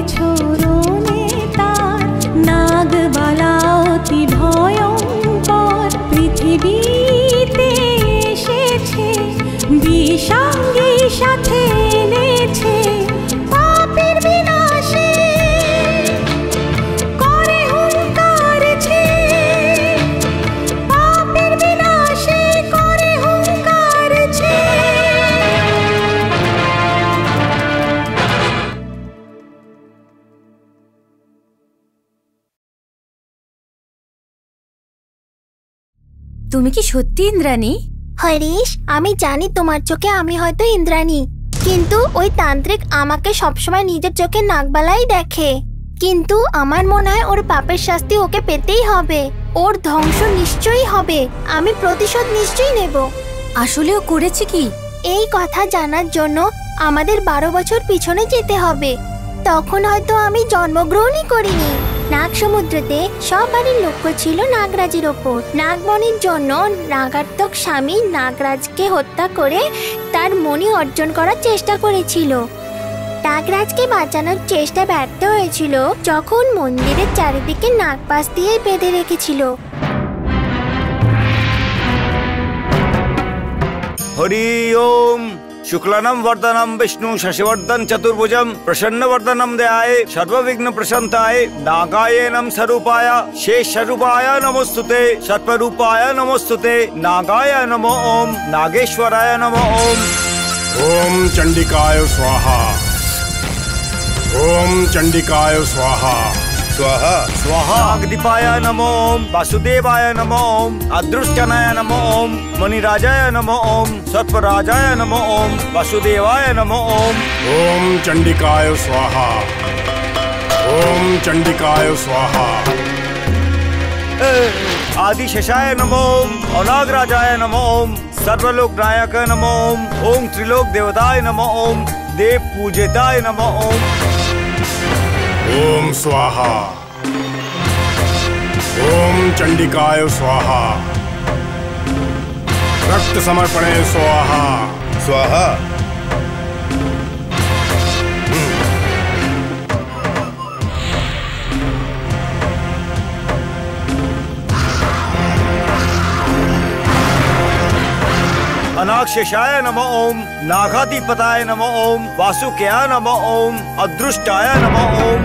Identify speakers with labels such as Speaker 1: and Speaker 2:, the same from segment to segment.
Speaker 1: বিচ্ছরণে তার নাগবালা অতি ভয়ঙ্কর পৃথিবীতে এসেছে, বিষাঙ্গী সাথে এনেছে পাপের বিনাশে করে হুঙ্কার ছে, পাপের বিনাশে করে হুঙ্কার ছে।
Speaker 2: তুমি কি সত্যি ইন্দ্রাণী?
Speaker 3: হরিশ, আমি জানি তোমার চোখে আমি হয়তো ইন্দ্রাণী, কিন্তু ওই তান্ত্রিক আমাকে সবসময় নিজের চোখে নাগবালাই দেখে। কিন্তু আমার মনে হয় ওর পাপের শাস্তি ওকে পেতেই হবে, ওর ধ্বংস নিশ্চয়ই হবে, আমি প্রতিশোধ নিশ্চয়ই নেব।
Speaker 2: আসলেও করেছে কি?
Speaker 3: এই কথা জানার জন্য আমাদের 12 বছর পিছনে যেতে হবে, তখন হয়তো আমি জন্মগ্রহণই করিনি। নাগ সমুদ্রতে সব বাড়ির লক্ষ্য ছিল নাগরাজের ওপর। নাগমণির জন্য নাগাত্মক স্বামী নাগরাজকে হত্যা করে তার মণি অর্জন করার চেষ্টা করেছিল। নাগরাজকে বাঁচানোর চেষ্টা ব্যর্থ হয়েছিল যখন মন্দিরের চারিদিকে নাগপাশ দিয়ে বেঁধে রেখেছিল।
Speaker 4: হরি ওম। शुक्लानम वर्धनम विष्णु शशिवर्धन चतुर्भुजम प्रसन्न वर्धनम दयाय सर्वविघ्न प्रशांताय नागाय नम स्वरूपाय शेष स्वरूपाय नमोस्तुते सर्वरूपाय नमोस्तुते नागाय नमो ओम नागेश्वराय नमो ओम।
Speaker 5: ओम चंडिकाय स्वाहा, ओम चंडिकाय स्वाहा
Speaker 4: स्वाहा स्वाहा। अग्निपाय नमो ओम वासुदेवाय नमो ओम अदृष्टनाय नमो ओम मणिराजाय नमो ओम सर्पराजाय नमो ओम वासुदेवाय नमो ओम।
Speaker 5: ओम चंडिकाय स्वाहा, ओम चंडिकाय स्वाहा।
Speaker 4: आदिशेषाय नमो ओम अनागराजाय नमो ओम सर्वलोक नायक नमो ओम ओम त्रिलोक देवताय नमो ओम देव पूजिताय नमो ओम।
Speaker 5: ओम स्वाहा, ओम चंडिकाय स्वाहा। रक्त समर्पणे स्वाहा स्वाहा।
Speaker 4: अनाक्षेषाय नमो ओम नागाधिपताय नमो ओम वासुकेयाय नमो ओम अदृष्टाय नमो ओम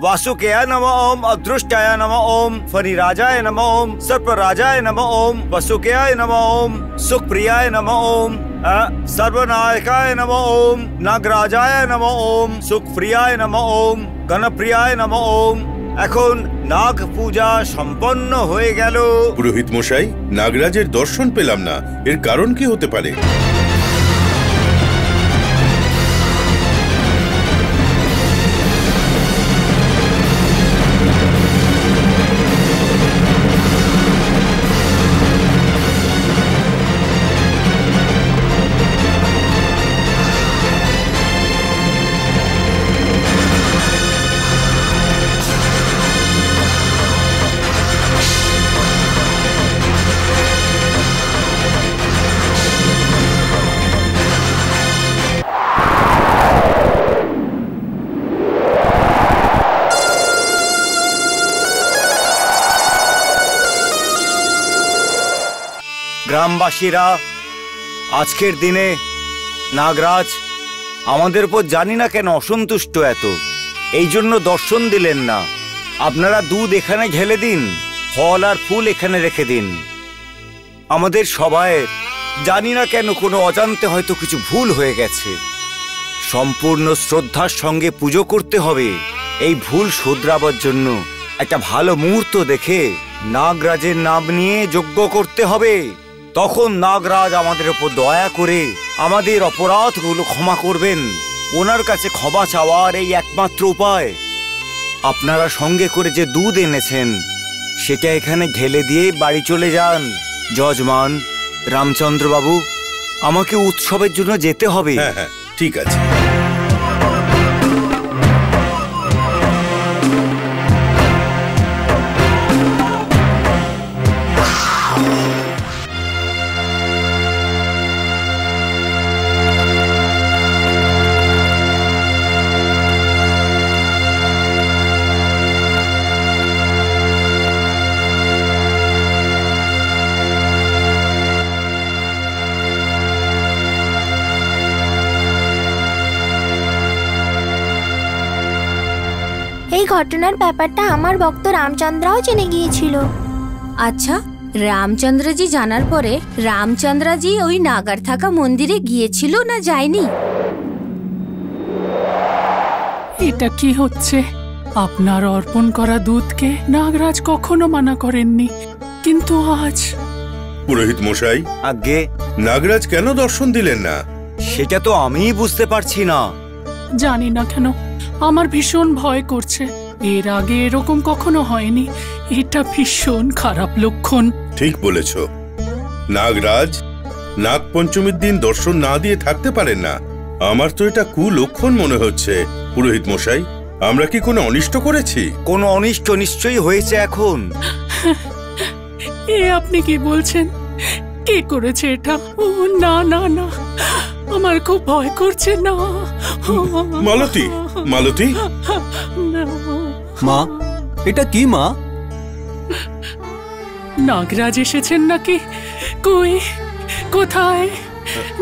Speaker 4: वासुकेयाय नमो ओम अदृष्टाय नमो ओम फणिराजाय नमो ओम सर्पराजाय नमो ओम वसुकेयाय नमो ओम सुखप्रियाय नमो ओम सर्वनायकाय नमो ओम नागराजाय नमो ओम सुखप्रियाय नमो ओम गणप्रियाय नमो ओम। এখন নাগ পূজা সম্পন্ন হয়ে গেল।
Speaker 6: পুরোহিত মশাই, নাগরাজের দর্শন পেলাম না, এর কারণ কি হতে পারে?
Speaker 4: গ্রামবাসীরা, আজকের দিনে নাগরাজ আমাদের উপর জানি না কেন অসন্তুষ্ট এত, এই জন্য দর্শন দিলেন না। আপনারা দুধ এখানে ঢেলে দিন, ফল আর ফুল এখানে রেখে দিন। আমাদের সবাইয়ের জানি না কেন কোনো অজান্তে হয়তো কিছু ভুল হয়ে গেছে। সম্পূর্ণ শ্রদ্ধার সঙ্গে পুজো করতে হবে। এই ভুল শোধরাবার জন্য একটা ভালো মুহূর্ত দেখে নাগরাজের নাম নিয়ে যজ্ঞ করতে হবে। তখন নাগরাজ আমাদের উপর দয়া করে আমাদের অপরাধগুলো ক্ষমা করবেন। ওনার কাছে ক্ষমা চাওয়ার এই একমাত্র উপায়। আপনারা সঙ্গে করে যে দুধ এনেছেন সেটা এখানে ঢেলে দিয়ে বাড়ি চলে যান। যজমান রামচন্দ্র বাবু, আমাকে উৎসবের জন্য যেতে হবে।
Speaker 6: হ্যাঁ হ্যাঁ, ঠিক আছে।
Speaker 3: এই ঘটনার ব্যাপারটা আমার ভক্ত রামচন্দ্রও জেনে গিয়েছিল।
Speaker 2: আচ্ছা, রামচন্দ্রজি জানার পরে রামচন্দ্রজি ওই নাগার থাকা মন্দিরে গিয়েছিল না যায়নি?
Speaker 7: এটা কি হচ্ছে? আপনার অর্পণ করা দুধকে নাগরাজ কখনো মানা করেননি, কিন্তু আজ।
Speaker 6: পুরোহিত মশাই,
Speaker 4: আগে
Speaker 6: নাগরাজ কেন দর্শন দিলেন না?
Speaker 4: সেটা তো আমিই বুঝতে পারছি না।
Speaker 7: জানি না কেন, আমার ভীষণ ভয় করছে। এর আগে এরকম কখনো হয়নি। এটা ভীষণ খারাপ লক্ষণ।
Speaker 6: ঠিক বলেছ, নাগরাজ নাগপঞ্চমীর দিন দর্শন না দিয়ে থাকতে পারেন না। আমার তো এটা কুলক্ষণ মনে হচ্ছে। পুরোহিত মশাই, আমরা কি কোনো অনিষ্ট করেছি?
Speaker 4: কোনো অনিষ্ট নিশ্চয়ই হয়েছে। এখন
Speaker 7: এ আপনি কি বলছেন? কে করেছে এটা? ও না না না, আমার খুব ভয় করছে। না
Speaker 6: মালতী, মালতী,
Speaker 8: মা, এটা কি মা?
Speaker 7: নাগরাজ এসেছেন নাকি? কই, কোথায়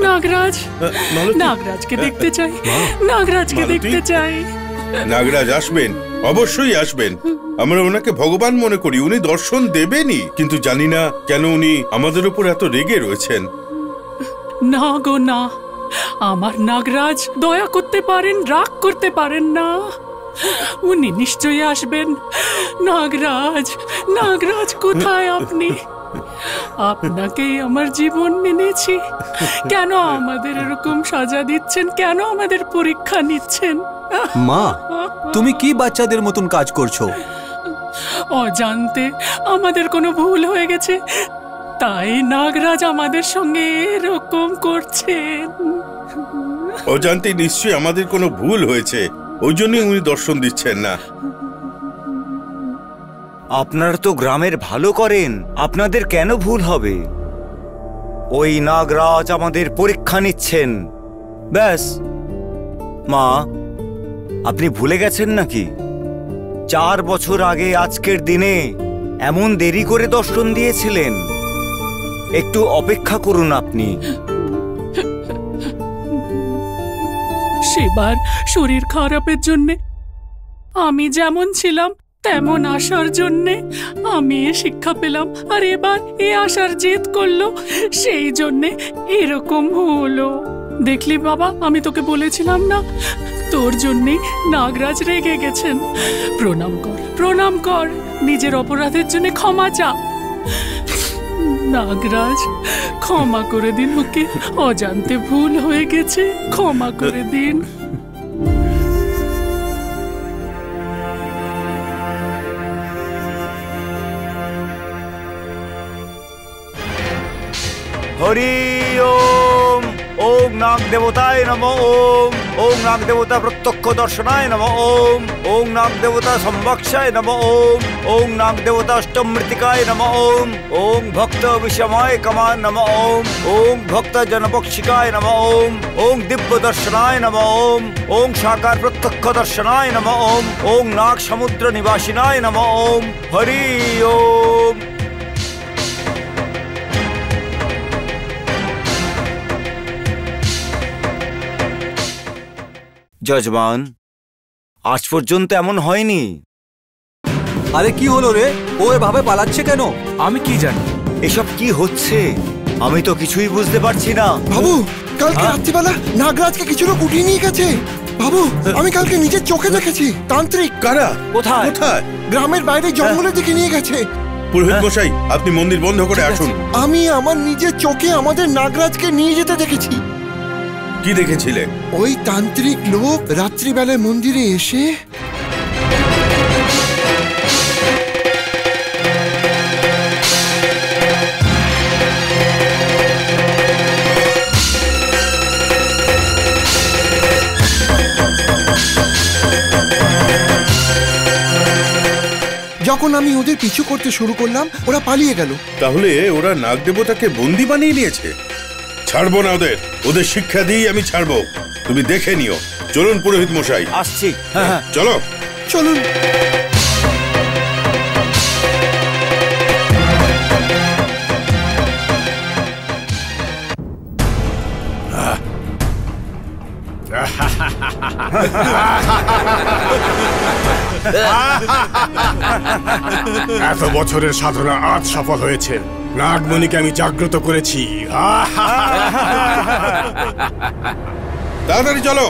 Speaker 7: নাগরাজ? নাগরাজকে দেখতে চাই, নাগরাজকে দেখতে চাই।
Speaker 6: নাগরাজ আসবেন, অবশ্যই আসবেন। আমরা ওনাকে ভগবান মনে করি, উনি দর্শন দেবেনই। কিন্তু জানি না কেন উনি আমাদের উপর এত রেগে রয়েছেন।
Speaker 7: না গো না, আমার নাগরাজ দয়া করতে পারেন, রাগ করতে পারেন না। উনি নিশ্চয়ই আসবেন। নাগরাজ, নাগরাজ কোথায় আপনি? আপনাকেই আমার জীবন মেনেছি। কেন আমাদের এরকম সাজা দিচ্ছেন? কেন আমাদের পরীক্ষা নিচ্ছেন?
Speaker 8: মা, তুমি কি বাচ্চাদের মতন কাজ করছো?
Speaker 7: অজান্তে আমাদের কোনো ভুল হয়ে গেছে, তাই নাগরাজ আমাদের সঙ্গে এরকম করছেন।
Speaker 6: অজান্তে নিশ্চয়ই আমাদের কোনো ভুল হয়েছে, ওই জন্যই উনি দর্শন দিচ্ছেন না।
Speaker 4: আপনারা তো গ্রামের ভালো করেন, আপনাদের কেন ভুল হবে? ওই নাগরাজ আমাদের পরীক্ষা নিচ্ছেন, ব্যাস। মা, আপনি ভুলে গেছেন নাকি 4 বছর আগে আজকের দিনে এমন দেরি করে দর্শন দিয়েছিলেন? একটু অপেক্ষা করুন আপনি।
Speaker 7: সেবার শরীর খারাপের জন্যে, আমি যেমন ছিলাম তেমন আসার জন্যে আমি এ শিক্ষা পেলাম, আর এবার এ আসার জেদ করলো, সেই জন্যে এরকম হলো। দেখলি বাবা, আমি তোকে বলেছিলাম না, তোর জন্যে নাগরাজ রেগে গেছেন। প্রণাম কর, প্রণাম কর, নিজের অপরাধের জন্য ক্ষমা চা। নাগরাজ, ক্ষমা করে দিন ওকে, অজান্তে ভুল হয়ে গেছে, ক্ষমা করে দিন।
Speaker 4: হরি ওম। ওম নাগ দেবতায় নমঃ। ওম ওম নাগ দেবতা প্রত্যক্ষ দর্শনায় নমঃ। ওম ওম নাগ দেবতা সংবক্ষায় নমঃ। ওম ওম নাগ দেবতা অষ্টমৃতিকায় নমঃ। ওম ওম ভক্ত বিষময় কমান নমঃ। ওম ওম ভক্ত জনপক্ষিকায় নমঃ। ওম ওম দিব্য দর্শনায় নমঃ। ওম ওম সাকার প্রত্যক্ষ দর্শনায় নমঃ। ওম ওম নাগ সমুদ্র নিবাসিনায় নমঃ। ওম হরি ওম। যজমান, আজ পর্যন্ত এমন হয়নি।
Speaker 8: আরে কি হলো রে? ও এভাবে পালাচ্ছে কেন?
Speaker 9: আমি কি জানি
Speaker 4: এসব কি হচ্ছে, আমি তো কিছুই বুঝতে পারছি না।
Speaker 10: বাবু, কালকে রাত্রিবেলা নাগরাজকে কিছু লোক উঠিয়ে নিয়ে গেছে। বাবু, আমি কালকে নিজের চোখে দেখেছি। তান্ত্রিক।
Speaker 6: কারা?
Speaker 4: কোথায়?
Speaker 6: কোথায়?
Speaker 10: গ্রামের বাইরে জঙ্গলের দিকে নিয়ে গেছে।
Speaker 6: পুরোহিত মশাই, আপনি মন্দির বন্ধ করে আসুন।
Speaker 10: আমি আমার নিজের চোখে আমাদের নাগরাজকে নিয়ে যেতে দেখেছি।
Speaker 6: কি দেখেছিলেন?
Speaker 10: ওই তান্ত্রিক লোক রাত্রিবেলায় মন্দিরে এসে যখন আমি ওদের পিছু করতে শুরু করলাম, ওরা পালিয়ে গেল।
Speaker 6: তাহলে ওরা নাগদেবতাকে বন্দি বানিয়ে নিয়েছে। ছাড়বো না ওদের, ওদের শিক্ষা দিয়েই আমি ছাড়বো। তুমি দেখে নিও। চলুন পুরোহিত মশাই।
Speaker 4: আসছি। হ্যাঁ,
Speaker 6: চলো,
Speaker 10: চলুন।
Speaker 5: এত বছরের সাধনা আজ সফল হয়েছে। নাগমণিকে আমি জাগ্রত করেছি।
Speaker 6: তাড়াতাড়ি চলো।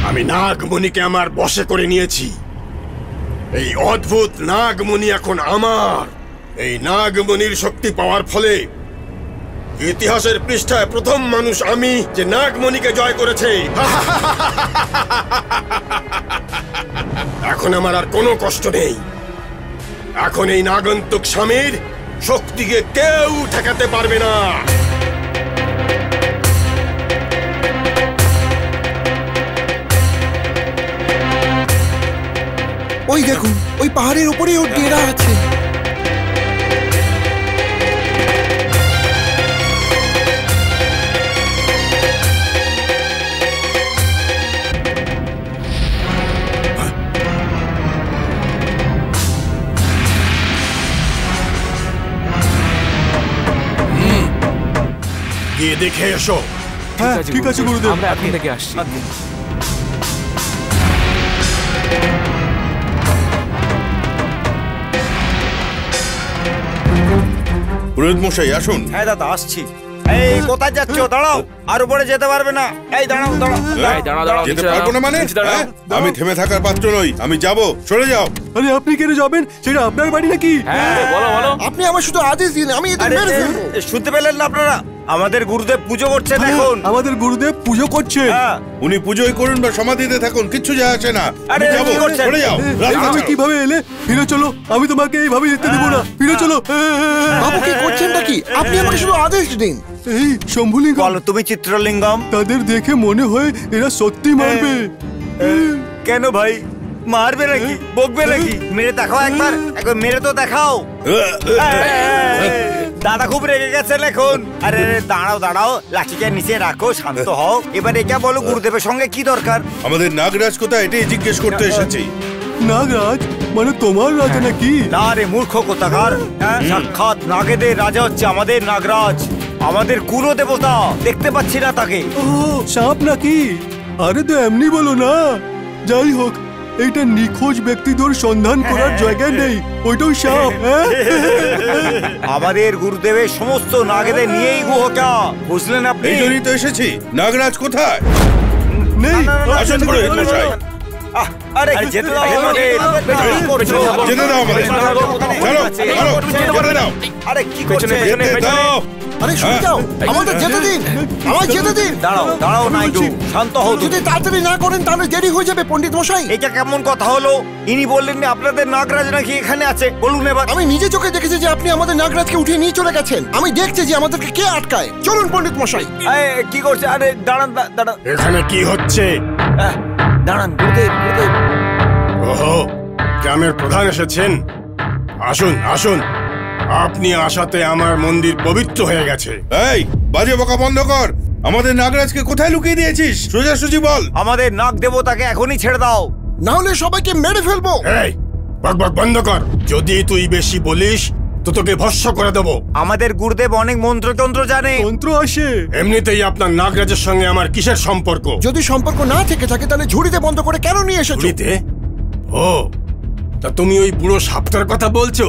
Speaker 5: আমি নাগমণিকে আমার বশে করে নিয়েছি। এই অদ্ভুত নাগমণি এখন আমার। এই নাগমণির শক্তি পাওয়ার ফলে ইতিহাসের পৃষ্ঠায় প্রথম মানুষ আমি যে নাগমণিকে জয় করেছে। এখন আমার আর কোনো কষ্ট নেই। এখন এই নাগন্তুক স্বামীর শক্তিকে কেউ ঠেকাতে পারবে না।
Speaker 10: ওই দেখুন, ওই পাহাড়ের উপরেই ওর ডেরা আছে।
Speaker 5: গিয়ে দেখে এসো।
Speaker 8: হ্যাঁ ঠিক আছে গুরুদেব,
Speaker 9: আমরা এখন থেকে আসছি।
Speaker 6: পুরোহিত মশাই আসুন।
Speaker 4: হ্যাঁ দাদা আসছি। এই কোথায় যাচ্ছ? দাঁড়াও, আর উপরে যেতে পারবে না। এই দাঁড়াও দাঁড়াও।
Speaker 6: যেতে পারবো না মানে? আমি থেমে থাকার পাত্র নই, আমি যাব। সরে যাও।
Speaker 8: আরে আপনি কেন যাবেন? সেটা আপনার বাড়ি নাকি?
Speaker 9: বলো বলো।
Speaker 10: আপনি আমার শুধু আদেশ দিন, আমি এদের মেরে ফেলবো।
Speaker 4: শুনতে পেলেন না আপনারা? আমাদের গুরুদেব পুজো করছেন এখন।
Speaker 8: আমাদের গুরুদেব পুজো করছেন।
Speaker 6: উনি পুজোই করুন বা সমাধিতে থাকুন, কিচ্ছু যায় আসে না।
Speaker 4: আরে
Speaker 6: যাবো,
Speaker 4: কি করছেন?
Speaker 6: সরে যাও।
Speaker 8: তুমি কিভাবে এলে? ফিরে চলো, আমি তোমাকে এইভাবে যেতে দেবো না। ফিরে চলো।
Speaker 10: বাবু কি করছেনটা কি? আপনি আমাকে শুধু আদেশ দিন।
Speaker 8: এই শম্ভুলিঙ্গম,
Speaker 4: বলো তুমি চিত্রলিঙ্গম।
Speaker 8: তাদের দেখে মনে হয় এরা সত্যি মারবে।
Speaker 4: কেন ভাই, মারবে নাকি, বকবে নাকি? মেরে দেখাও একবার, একবার মেরে তো দেখাও। দাদা খুব রেগে গেছেন এখন। আরে দাঁড়াও দাঁড়াও, লাঠিটা নিচে রাখো, শান্ত হও। এবার এটা বলো গুরুদেবের সঙ্গে কি দরকার?
Speaker 6: আমাদের নাগরাজ কোথায় এটাই জিজ্ঞেস করতে এসেছি।
Speaker 8: নাগরাজ মানে তোমার রাজা নাকি?
Speaker 4: না রে মূর্খ কোথাকার। সাক্ষাৎ নাগেদের রাজা হচ্ছে আমাদের নাগরাজ, আমাদের কুলো দেবতা। দেখতে পাচ্ছি না তাকে।
Speaker 8: ও সাপ নাকি? আরে তো এমনি বলো না। যাই হোক, এইটা নিখোঁজ ব্যক্তিদের সন্ধান করার জায়গা নেই, ওইটাও সাপ।
Speaker 4: আমাদের গুরুদেবের সমস্ত নাগেদের নিয়েই গুহটা, বুঝলেন আপনি?
Speaker 6: এই জন্যই তো এসেছি। নাগরাজ কোথায়?
Speaker 8: নেই।
Speaker 6: আসুন পুরোহিত মশাই।
Speaker 4: আরে যেতে দাও আমাদের।
Speaker 6: যেতে দাও আমাদের। চলো চলো, যেতে দাও।
Speaker 4: আরে কি করছো?
Speaker 6: যেতে দাও।
Speaker 10: আরে শুনে যাও, আমাদের যেতে দিন, আমায় যেতে দিন।
Speaker 4: দাঁড়াও দাঁড়াও নাইডু, শান্ত হও।
Speaker 10: যদি তাড়াতাড়ি না করেন তাহলে দেরি হয়ে যাবে পণ্ডিত মশাই।
Speaker 4: এটা কেমন কথা হলো? ইনি বললেন না আপনাদের নাগরাজ নাকি এখানে আছে? বলুন এবার।
Speaker 10: আমি নিজে চোখে দেখেছি যে আপনি আমাদের নাগরাজকে উঠিয়ে নিয়ে চলে গেছেন। আমি দেখছি যে আমাদেরকে কে আটকায়। চলুন পণ্ডিত মশাই।
Speaker 4: কি করছে? আরে দাঁড়ান দাঁড়ান।
Speaker 5: এখানে কি হচ্ছে?
Speaker 4: দাঁড়ান গুরুদেব, গুরুদেব।
Speaker 5: ওহো, গ্রামের প্রধান এসেছেন। আসুন আসুন, আপনি আসাতে আমার মন্দির পবিত্র হয়ে গেছে।
Speaker 6: এই বাজে বকা বন্ধ কর। আমাদের নাগরাজকে কোথায় লুকিয়ে দিয়েছিস? সোজাসুজি বল।
Speaker 4: আমাদের নাগ দেবতাকে এখনই ছেড়ে দাও,
Speaker 10: না হলে সবাইকে মেরে ফেলবো।
Speaker 5: এই বকবক বন্ধ কর। যদি তুই বেশি বলিস তো তোকে ভস্ম করে দেবো।
Speaker 4: আমাদের গুরুদেব অনেক মন্ত্রতন্ত্র জানে।
Speaker 8: মন্ত্র আসে।
Speaker 5: এমনিতেই আপনার নাগরাজের সঙ্গে আমার কিসের সম্পর্ক?
Speaker 10: যদি সম্পর্ক না থেকে থাকে তাহলে ঝুড়িতে বন্ধ করে কেন নিয়ে এসেছো?
Speaker 5: ঝুড়িতে? ও, তা তুমি ওই বুড়ো সাপটার কথা বলছো?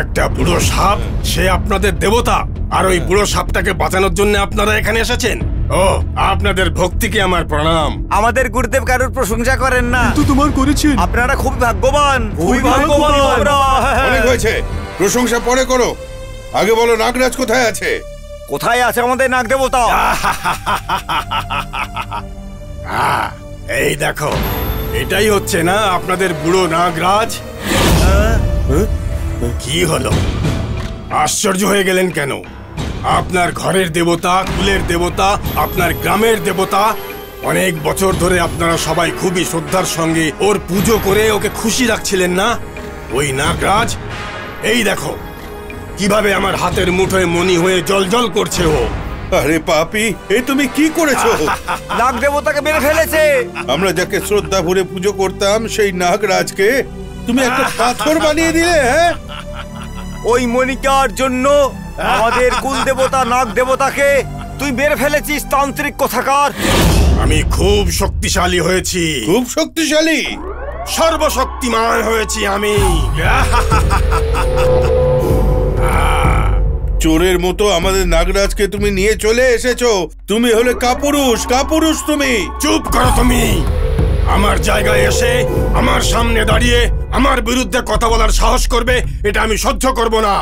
Speaker 5: একটা বুড়ো সাপ, সে আপনাদের দেবতা, আর ওই বুড়ো সাপটাকে বাঁচানোর জন্য আপনারা এখানে এসেছেন। ও, আপনাদের ভক্তিকে আমার প্রণাম।
Speaker 4: আমাদের গুরুদেব কারোর প্রশংসা করেন না।
Speaker 8: তো তোমার করেছেন।
Speaker 4: আপনারা খুবই ভাগ্যবান, খুবই ভাগ্যবান আমরা।
Speaker 6: অনেক হয়েছে, প্রশংসা পরে করো। আগে বলো নাগরাজ কোথায় আছে?
Speaker 4: কোথায় আছে আমাদের নাগ দেবতা?
Speaker 5: এই দেখো, এটাই হচ্ছে না আপনাদের বুড়ো নাগরাজ? কি হলো, আশ্চর্য হয়ে গেলেন কেন? আপনার ঘরের দেবতা, কুলের দেবতা, আপনার গ্রামের দেবতা, অনেক বছর ধরে আপনারা সবাই খুবই শ্রদ্ধার সঙ্গে ওর পুজো করে ওকে খুশি রাখছিলেন না? ওই নাগরাজ এই দেখো কিভাবে আমার হাতের মুঠোয় মণি হয়ে জলজল করছে ও।
Speaker 6: আরে পাপি, এই তুমি কি করেছো?
Speaker 4: নাগ দেবতাকে মেরে ফেলেছে।
Speaker 6: আমরা যাকে শ্রদ্ধা ভরে পুজো করতাম সেই নাগরাজকে তুমি একটা পাথর বানিয়ে দিলে। হ্যাঁ,
Speaker 4: ওই মণিকার জন্য আমাদের কুল দেবতা নাগ দেবতাকে তুই মেরে ফেলেছিস, তান্ত্রিক কোথাকার।
Speaker 5: আমি খুব শক্তিশালী হয়েছি,
Speaker 6: খুব শক্তিশালী,
Speaker 5: সর্বশক্তিমান হয়েছি আমি।
Speaker 6: চোরের মতো আমাদের নাগরাজকে তুমি নিয়ে চলে এসেছো। তুমি হলে কাপুরুষ, কাপুরুষ তুমি।
Speaker 5: চুপ করো তুমি। আমার জায়গায় এসে আমার সামনে দাঁড়িয়ে আমার বিরুদ্ধে কথা বলার সাহস করবে, এটা আমি সহ্য করব না।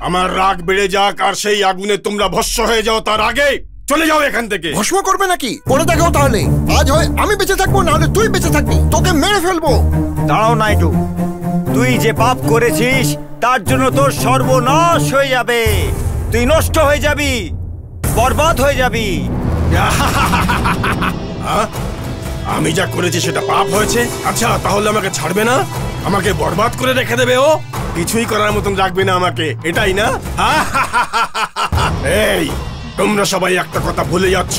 Speaker 5: আমার রাগ বেড়ে যাক আর সেই আগুনে তোমরা ভস্ম হয়ে যাও, তার আগে চলে যাও এখান থেকে।
Speaker 10: ভস্ম করবে নাকি? করে দেখাও তাহলে। আজ হয় আমি বেঁচে থাকবো, নাহলে তুই বেঁচে থাকবি। তোকে মেরে ফেলবো।
Speaker 4: দাঁড়াও নাইডু, তুই যে পাপ করেছিস তার জন্য তোর সর্বনাশ হয়ে যাবে। তুই নষ্ট হয়ে যাবি, বরবাদ হয়ে যাবি।
Speaker 5: আমি যা করেছি সেটা পাপ হয়েছে? আচ্ছা, তাহলে আমাকে ছাড়বে না? আমাকে বরবাদ করে রেখে দেবে ও? কিছুই করার মতন রাখবে না আমাকে, এটাই না? এই তোমরা সবাই একটা কথা ভুলে যাচ্ছ,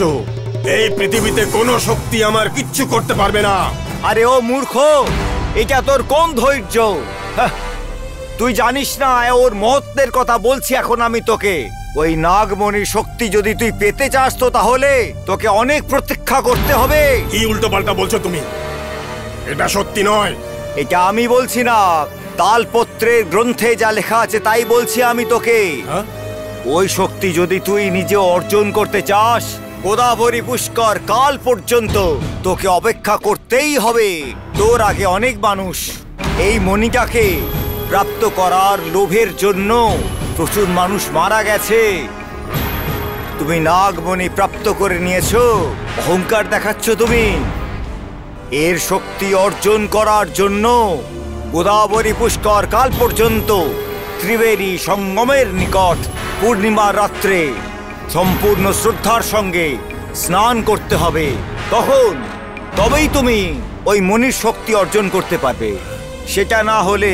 Speaker 5: এই পৃথিবীতে কোনো শক্তি আমার কিচ্ছু করতে পারবে না।
Speaker 4: আরে ও মূর্খ, এটা তোর কোন ধৈর্য? তুই জানিস না ওর মহত্বের কথা বলছি এখন আমি তোকে। ওই নাগমণির শক্তি যদি তুই পেতে চাস তো তাহলে তোকে অনেক প্রতীক্ষা করতে হবে।
Speaker 5: কি উল্টো পাল্টা বলছো তুমি? এটা সত্যি নয়।
Speaker 4: এটা আমি বলছি না, তালপত্রের গ্রন্থে যা লেখা আছে তাই বলছি আমি তোকে। ওই শক্তি যদি তুই নিজে অর্জন করতে চাস, গোদাবরী পুষ্কর কাল পর্যন্ত তোকে অপেক্ষা করতেই হবে। তোর আগে অনেক মানুষ এই মণিটাকে প্রাপ্ত করার লোভের জন্য প্রচুর মানুষ মারা গেছে। তুমি নাগমণি প্রাপ্ত করে নিয়েছো, অহংকার দেখাচ্ছ তুমি। এর শক্তি অর্জন করার জন্য গোদাবরী পুষ্কর কাল পর্যন্ত ত্রিবেণী সঙ্গমের নিকট পূর্ণিমার রাত্রে সম্পূর্ণ শ্রদ্ধার সঙ্গে স্নান করতে হবে। তবেই তুমি ওই মণির শক্তি অর্জন করতে পারবে। সেটা না হলে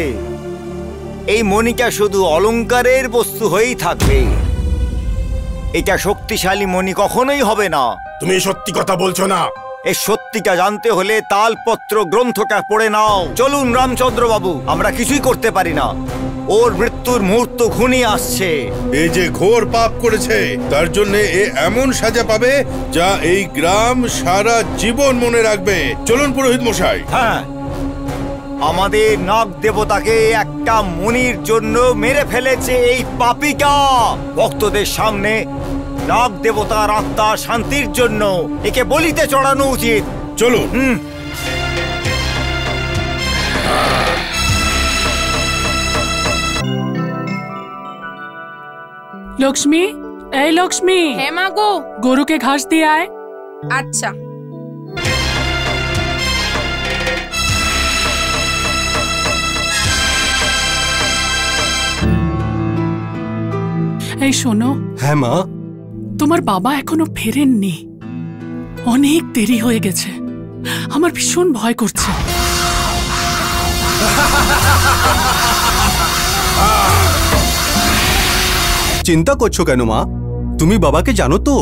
Speaker 4: এই মণিটা শুধু অলংকারের বস্তু হয়েই থাকবে। এটা শক্তিশালী মণি কখনোই হবে না।
Speaker 5: তুমি সত্যি কথা বলছো না?
Speaker 4: এই সত্যিটা জানতে হলে তালপত্র গ্রন্থটা পড়ে নাও। চলুন রামচন্দ্র বাবু, আমরা কিছুই করতে পারি না। ওর মৃত্যুর মুহূর্ত ঘনিয়ে আসছে।
Speaker 6: এই যে ঘোর পাপ করেছে তার জন্য এ এমন সাজা পাবে যা এই গ্রাম সারা জীবন মনে রাখবে। চলুন পুরোহিত মশাই।
Speaker 4: হ্যাঁ, আমাদের নাগ দেবতাকে একটা মণির জন্য মেরে ফেলেছে এই পাপীটা। ভক্তদের সামনে নাগ দেবতার আত্মা শান্তির জন্য একে বলিতে চড়ানো উচিত।
Speaker 6: চলুন।
Speaker 7: লক্ষ্মী, এই লক্ষ্মী।
Speaker 9: হ্যাঁ মা গো।
Speaker 7: গরুকে ঘাস দিয়ে আয়।
Speaker 9: আচ্ছা।
Speaker 7: এই শোনো।
Speaker 8: হ্যাঁ মা।
Speaker 7: তোমার বাবা এখনো ফেরেননি, অনেক দেরি হয়ে গেছে। আমার ভীষণ ভয় করছে।
Speaker 8: চিন্তা করছো কেন মা? তুমি বাবাকে জানো তো?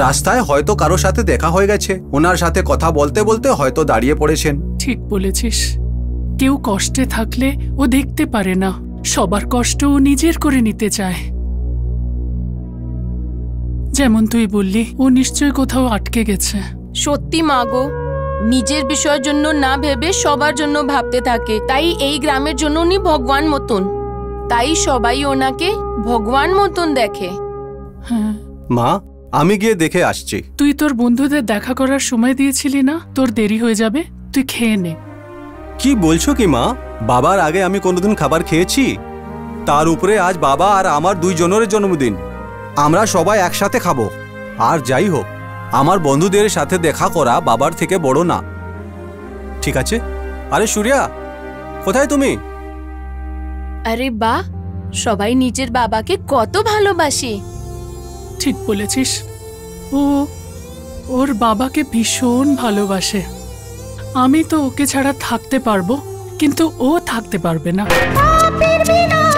Speaker 8: রাস্তায় হয়তো কারো সাথে দেখা হয়ে গেছে, ওনার সাথে কথা বলতে বলতে হয়তো দাঁড়িয়ে পড়েছেন।
Speaker 7: ঠিক বলেছিস। কেউ কষ্টে থাকলে ও দেখতে পারে না, সবার কষ্ট ও নিজের করে নিতে চায়। যেমন তুই বললি, ও নিশ্চয় কোথাও আটকে গেছে।
Speaker 9: সত্যি মা গো, নিজের বিষয়ের জন্য না ভেবে সবার জন্য ভাবতে থাকে। তাই এই গ্রামের জন্য উনি ভগবান মতন, তাই সবাই ওনাকে ভগবান মতন দেখে।
Speaker 7: হ্যাঁ
Speaker 8: মা, আমি গিয়ে দেখে আসছি।
Speaker 7: তুই তোর বন্ধুদের দেখা করার সময় দিয়েছিলি না? তোর দেরি হয়ে যাবে, তুই খেয়ে নে।
Speaker 8: কি বলছো কি মা? বাবার আগে আমি কোনোদিন খাবার খেয়েছি? তার উপরে আজ বাবা আর আমার দুইজনের জন্মদিন, আমরা সবাই একসাথে খাবো। আর যাই হোক, আমার বন্ধুদের সাথে দেখা করা বাবার থেকে বড় না। ঠিক আছে? আরে সূর্যা, কোথায় তুমি?
Speaker 9: আরে বাহ, সবাই নিজের বাবাকে কত ভালোবাসে।
Speaker 7: ঠিক বলেছিস। ও ওর বাবাকে ভীষণ ভালোবাসে। আমি তো ওকে ছাড়া থাকতে পারবো, কিন্তু ও থাকতে পারবে না।
Speaker 1: পাপের বিনাশ